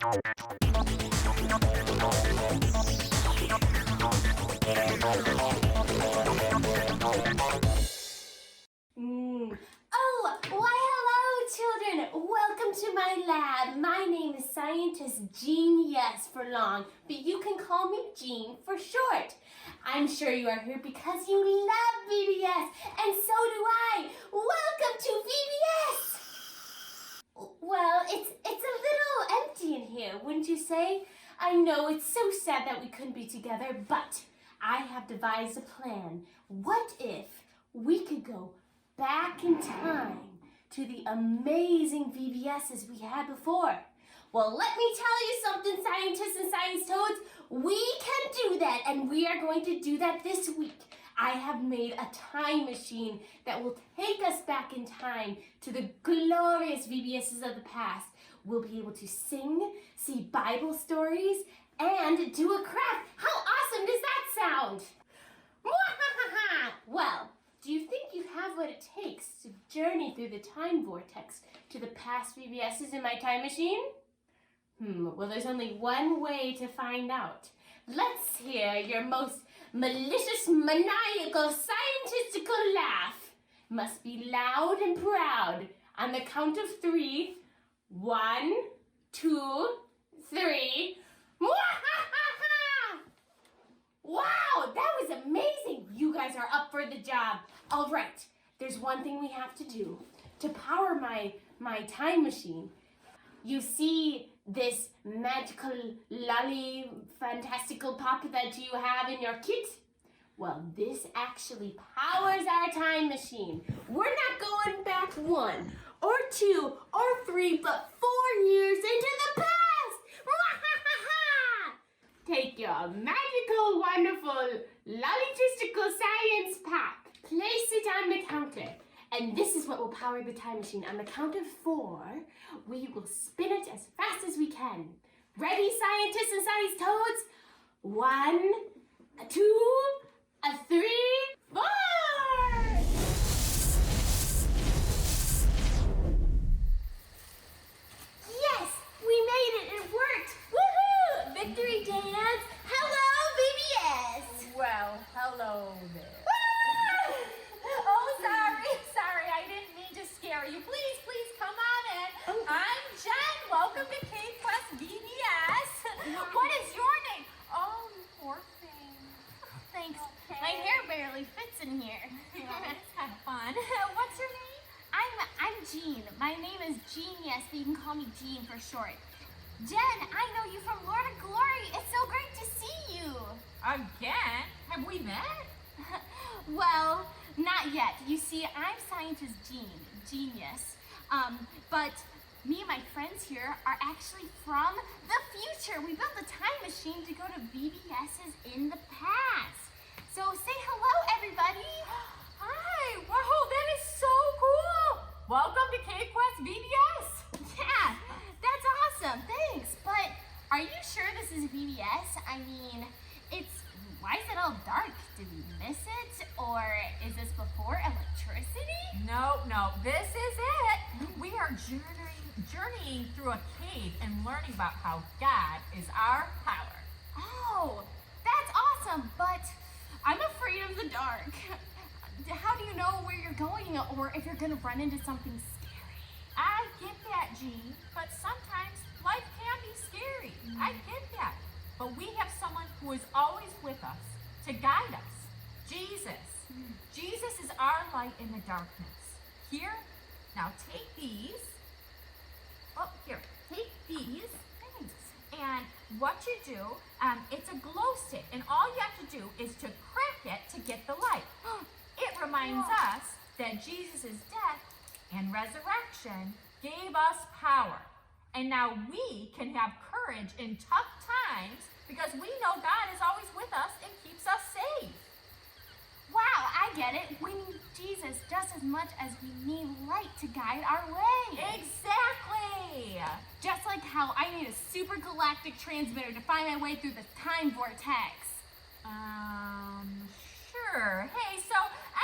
Oh, why hello children! Welcome to my lab. My name is Scientist Genius for long, but you can call me Jean for short. I'm sure you are here because you love VBS, and so do I. Welcome to VBS! Well, it's a little empty in here, wouldn't you say? I know it's so sad that we couldn't be together, but I have devised a plan. What if we could go back in time to the amazing VBSs we had before? Well, let me tell you something, scientists and science toads. We can do that, and we are going to do that this week. I have made a time machine that will take us back in time to the glorious VBSs of the past. We'll be able to sing, see Bible stories, and do a craft. How awesome does that sound? Well, do you think you have what it takes to journey through the time vortex to the past VBSs in my time machine? Well, there's only one way to find out. Let's hear your most malicious, maniacal, scientistical laugh. Must be loud and proud. On the count of 3. 1, 2, 3. Wow, that was amazing. You guys are up for the job. All right, there's one thing we have to do to power my time machine. You see this magical, lolly, fantastical pop that you have in your kit? Well, this actually powers our time machine. We're not going back 1 or 2 or 3, but 4 years into the past. Take your magical, wonderful, lollytistical science pop. Place it on the counter. And this is what will power the time machine. On the count of 4, we will spin it as fast as we can. Ready, scientists and science toads? 1, 2, 3, 4! Yes, we made it. It worked. Woohoo! Victory dance. Hello, VBS. Well, hello there. Oh, sorry, I didn't mean to scare you. Please, come on in. I'm Jen. Welcome to K-Quest VBS. What is your name? Oh, you poor thing. Thanks. Okay. My hair barely fits in here. Yeah, it's kind of fun. What's your name? I'm Jean. My name is Genius, but you can call me Jean for short. Jen, I know you from Lord of Glory. It's so great to see you. Again? Have we met? Well, not yet. You see, I'm Scientist Jean, Genius. But me and my friends here are actually from the future. We built a time machine to go to VBSs in the past. So say hello, everybody. Hi! Wow, that is so cool! Welcome to K-Quest VBS! Yeah, that's awesome. Thanks. But are you sure this is VBS? I mean, why is it all dark? Did we miss it? Or is this before electricity? No, this is it. We are journeying through a cave and learning about how God is our power. Oh, that's awesome, but I'm afraid of the dark. How do you know where you're going or if you're gonna run into something scary? I get that, Jean, but sometimes life can be scary. I get that. But we have someone who is always with us to guide us. Jesus. Jesus is our light in the darkness. Here, now take these. Oh, here, take these. Thanks. And what you do, it's a glow stick, and all you have to do is to crack it to get the light. It reminds us that Jesus' death and resurrection gave us power. And now we can have courage in tough times because we know God is always with us and keeps us safe. Wow, I get it. We need Jesus just as much as we need light to guide our way. Exactly. Just like how I need a super galactic transmitter to find my way through the time vortex. Sure. Hey, so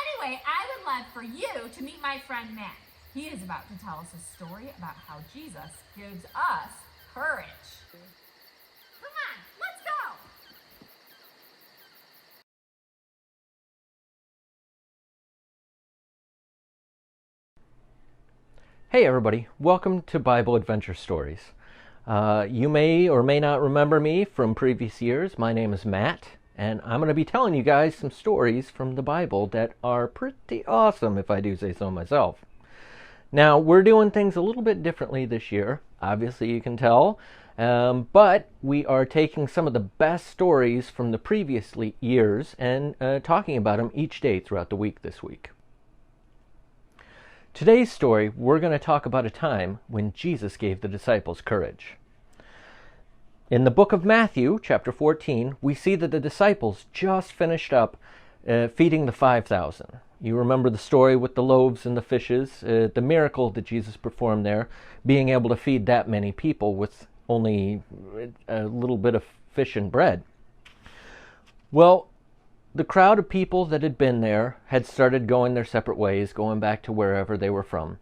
anyway, I would love for you to meet my friend Matt. He is about to tell us a story about how Jesus gives us courage. Come on, let's go. Hey everybody, welcome to Bible Adventure Stories. You may or may not remember me from previous years. My name is Matt, and I'm going to be telling you guys some stories from the Bible that are pretty awesome, if I do say so myself. Now, we're doing things a little bit differently this year, obviously you can tell, but we are taking some of the best stories from the previous years and talking about them each day throughout the week this week. Today's story, we're going to talk about a time when Jesus gave the disciples courage. In the book of Matthew, chapter 14, we see that the disciples just finished up feeding the 5,000. You remember the story with the loaves and the fishes, the miracle that Jesus performed there, being able to feed that many people with only a little bit of fish and bread. Well, the crowd of people that had been there had started going their separate ways, going back to wherever they were from.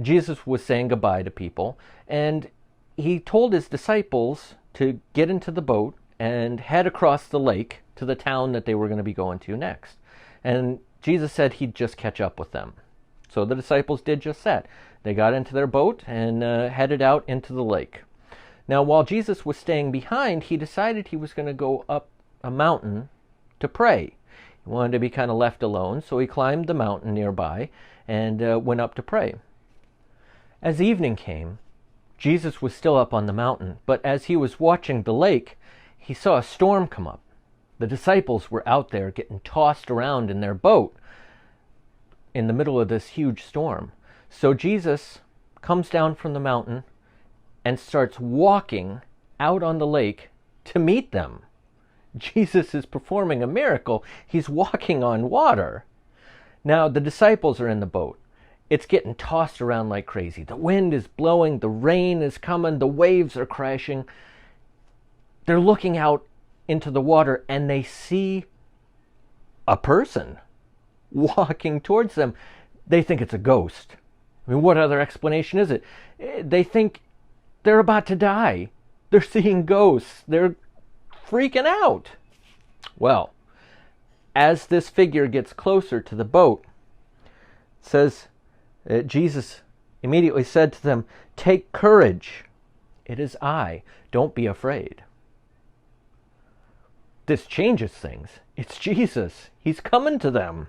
Jesus was saying goodbye to people, and he told his disciples to get into the boat and head across the lake to the town that they were going to be going to next. And Jesus said he'd just catch up with them. So the disciples did just that. They got into their boat and headed out into the lake. Now, while Jesus was staying behind, he decided he was going to go up a mountain to pray. He wanted to be kind of left alone, so he climbed the mountain nearby and went up to pray. As evening came, Jesus was still up on the mountain, but as he was watching the lake, he saw a storm come up. The disciples were out there getting tossed around in their boat in the middle of this huge storm. So Jesus comes down from the mountain and starts walking out on the lake to meet them. Jesus is performing a miracle. He's walking on water. Now, the disciples are in the boat. It's getting tossed around like crazy. The wind is blowing. The rain is coming. The waves are crashing. They're looking out into the water and they see a person walking towards them. They think it's a ghost. I mean, what other explanation is it? They think they're about to die. They're seeing ghosts. They're freaking out. Well, as this figure gets closer to the boat, it says Jesus immediately said to them, "Take courage. It is I. Don't be afraid." This changes things. It's Jesus. He's coming to them.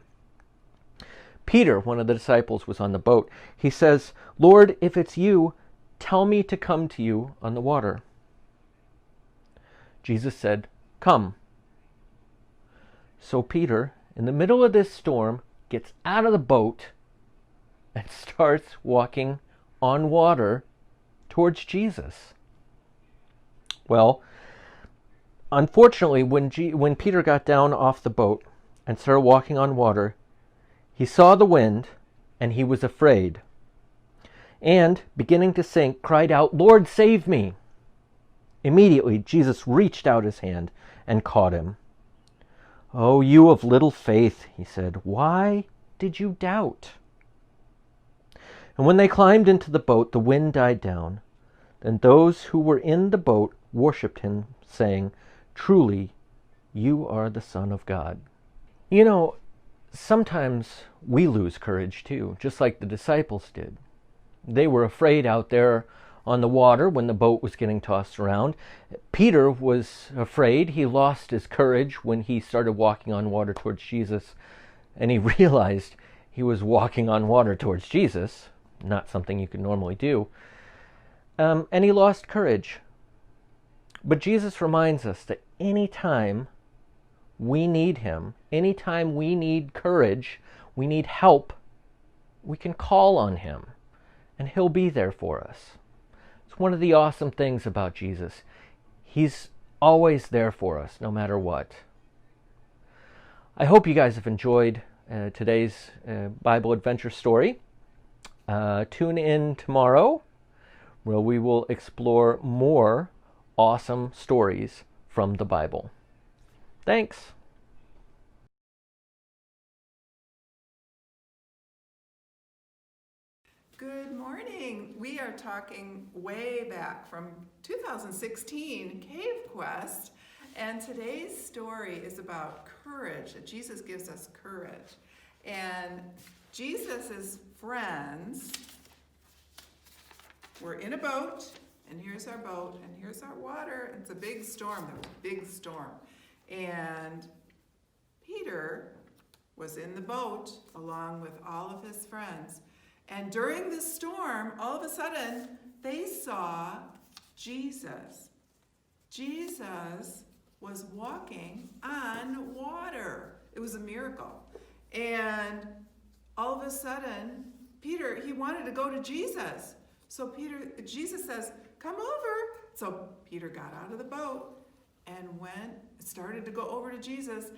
Peter, one of the disciples, was on the boat. He says, "Lord, if it's you, tell me to come to you on the water." Jesus said, "Come." So Peter, in the middle of this storm, gets out of the boat and starts walking on water towards Jesus. Well, unfortunately, when Peter got down off the boat and started walking on water, he saw the wind and he was afraid. And, beginning to sink, cried out, "Lord, save me!" Immediately, Jesus reached out his hand and caught him. "Oh, you of little faith," he said, "why did you doubt?" And when they climbed into the boat, the wind died down. Then those who were in the boat worshipped him, saying, "Truly, you are the Son of God." You know, sometimes we lose courage too, just like the disciples did. They were afraid out there on the water when the boat was getting tossed around. Peter was afraid. He lost his courage when he started walking on water towards Jesus, and he realized he was walking on water towards Jesus, not something you could normally do, and he lost courage. But Jesus reminds us that anytime we need him, anytime we need courage, we need help, we can call on him, and he'll be there for us. It's one of the awesome things about Jesus. He's always there for us, no matter what. I hope you guys have enjoyed today's Bible adventure story. Tune in tomorrow, where we will explore more awesome stories from the Bible. Thanks. Good morning. We are talking way back from 2016 Cave Quest, and today's story is about courage, that Jesus gives us courage. And Jesus's friends were in a boat, and here's our boat, and here's our water. It's a big storm, And Peter was in the boat along with all of his friends. And during this storm, all of a sudden, they saw Jesus. Jesus was walking on water. It was a miracle. And all of a sudden, Peter, he wanted to go to Jesus. So Jesus says, come over. So Peter got out of the boat and started to go over to Jesus,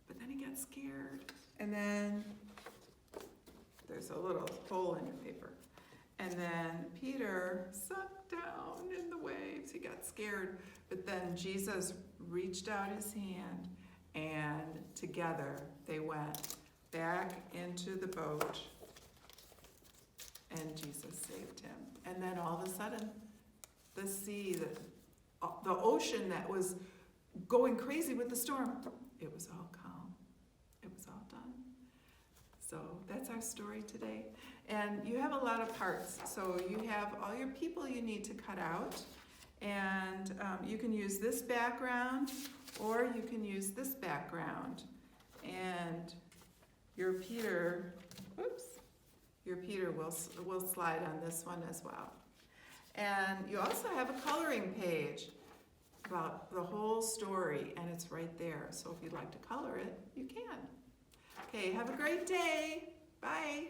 but then he got scared. And then there's a little hole in your paper. And then Peter sunk down in the waves. He got scared. But then Jesus reached out his hand, and together they went back into the boat, and Jesus saved him. And then all of a sudden, the sea, the ocean that was going crazy with the storm, it was all calm. It was all done. So that's our story today. And you have a lot of parts. So you have all your people you need to cut out. And you can use this background, or you can use this background. And your Peter will slide on this one as well. And you also have a coloring page about the whole story, and it's right there. So if you'd like to color it, you can. Okay, have a great day. Bye.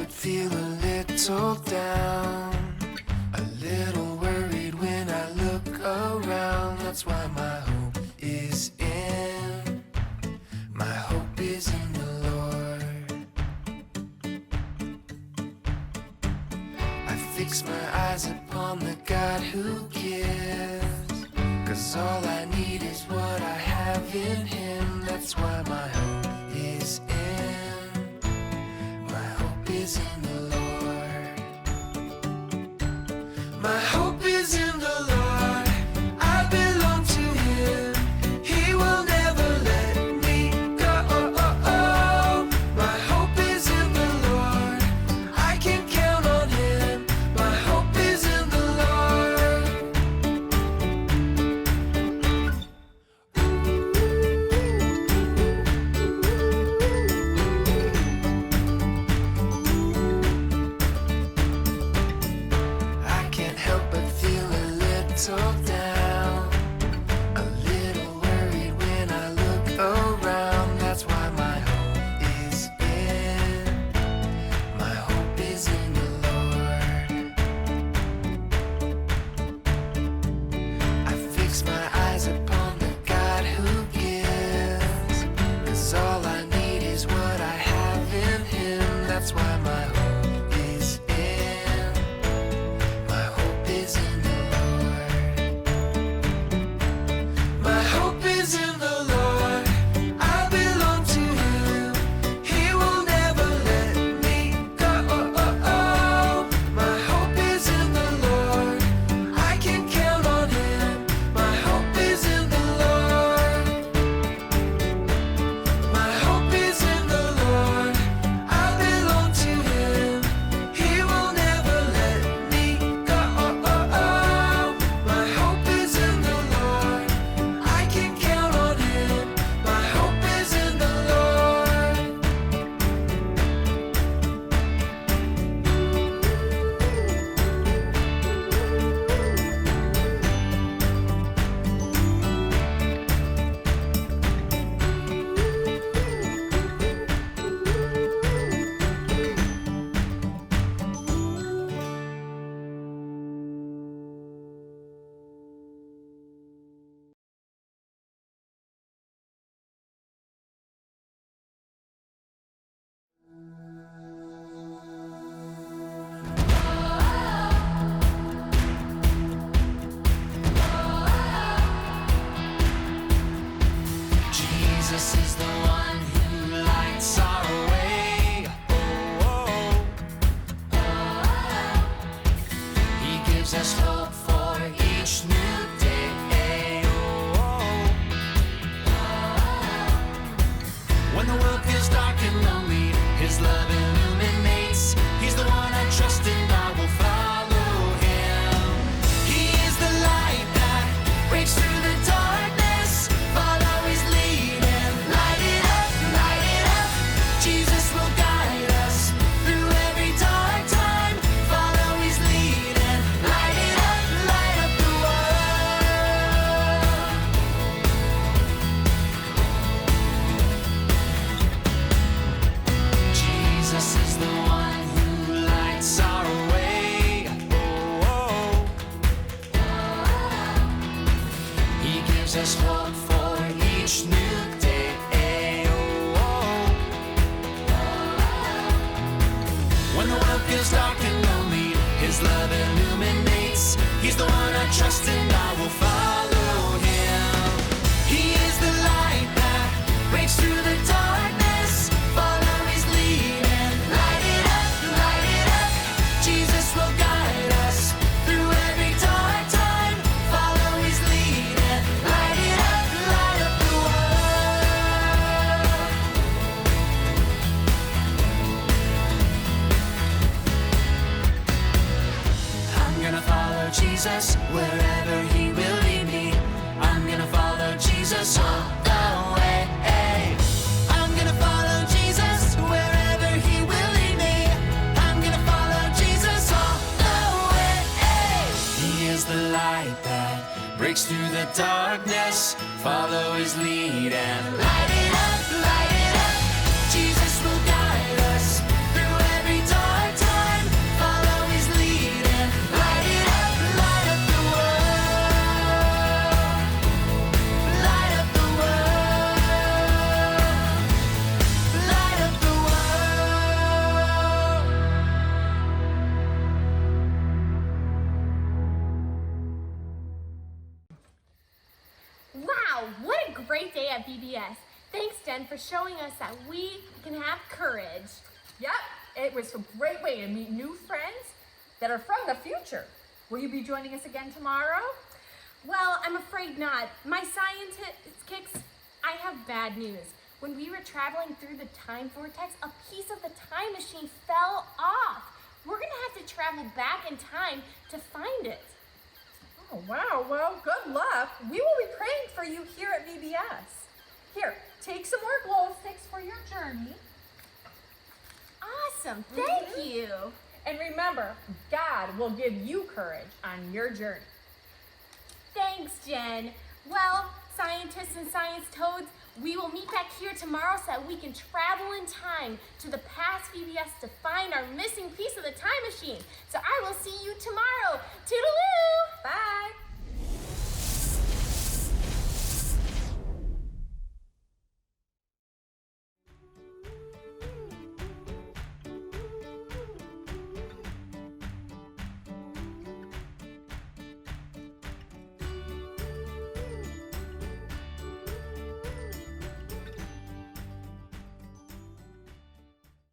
Feel a little down, a little worried when I look around. That's why my hope is in the Lord. I fix my eyes upon the God who gives, 'cause all I need is what I have in Him. That's why my hope is in the Lord. My hope is in the Lord. I belong to Him. He will never let me go. My hope is in the Lord. I can count on Him. My hope is in the Lord. So down, a little worried when I look around. That's why my hope is in the Lord. I fix my eyes upon the God who gives, 'cause all I need is what I have in Him. That's why my hope is in the Lord. gives us hope for each new day. Oh, when the world feels dark and lonely, His love illuminates. He's the one I trust and I will follow Him. He is the light that breaks through the darkness. Follow His lead and light it up, light it up. Jesus will guide us through every dark time. Follow His lead and light it up, light up the world. Jesus is the one who lights our way. Oh, He gives us hope for each new day. Oh, when the world feels dark and lonely, His love illuminates. He's the one I trust and I will follow Him. He is the light that breaks through the darkness. Follow His lead and light it up, light it up. Jesus will guide us through every dark time. Follow His lead and light it up, light up the world. I'm gonna follow Jesus wherever He will lead me. I'm gonna follow Jesus all the way. I'm gonna follow Jesus wherever He will lead me. I'm gonna follow Jesus all the way. He is the light that breaks through the darkness. Follow His lead and light it up, light it up. Jesus will guide us through every dark time. Follow His lead and light it up, light up the world. Light up the world. Light up the world. Wow, what a great day at VBS. Thanks, Jen, for showing us that we can have courage. Yep, it was a great way to meet new friends that are from the future. Will you be joining us again tomorrow? Well, I'm afraid not. My scientist kicks, I have bad news. When we were traveling through the time vortex, a piece of the time machine fell off. We're gonna have to travel back in time to find it. Oh, wow. Well, good luck. We will be praying for you here at VBS. Here, take some more glow sticks for your journey. Awesome, thank you. And remember, God will give you courage on your journey. Thanks, Jen. Well, scientists and science toads, we will meet back here tomorrow so that we can travel in time to the past VBS to find our missing piece of the time machine. So I will see you tomorrow.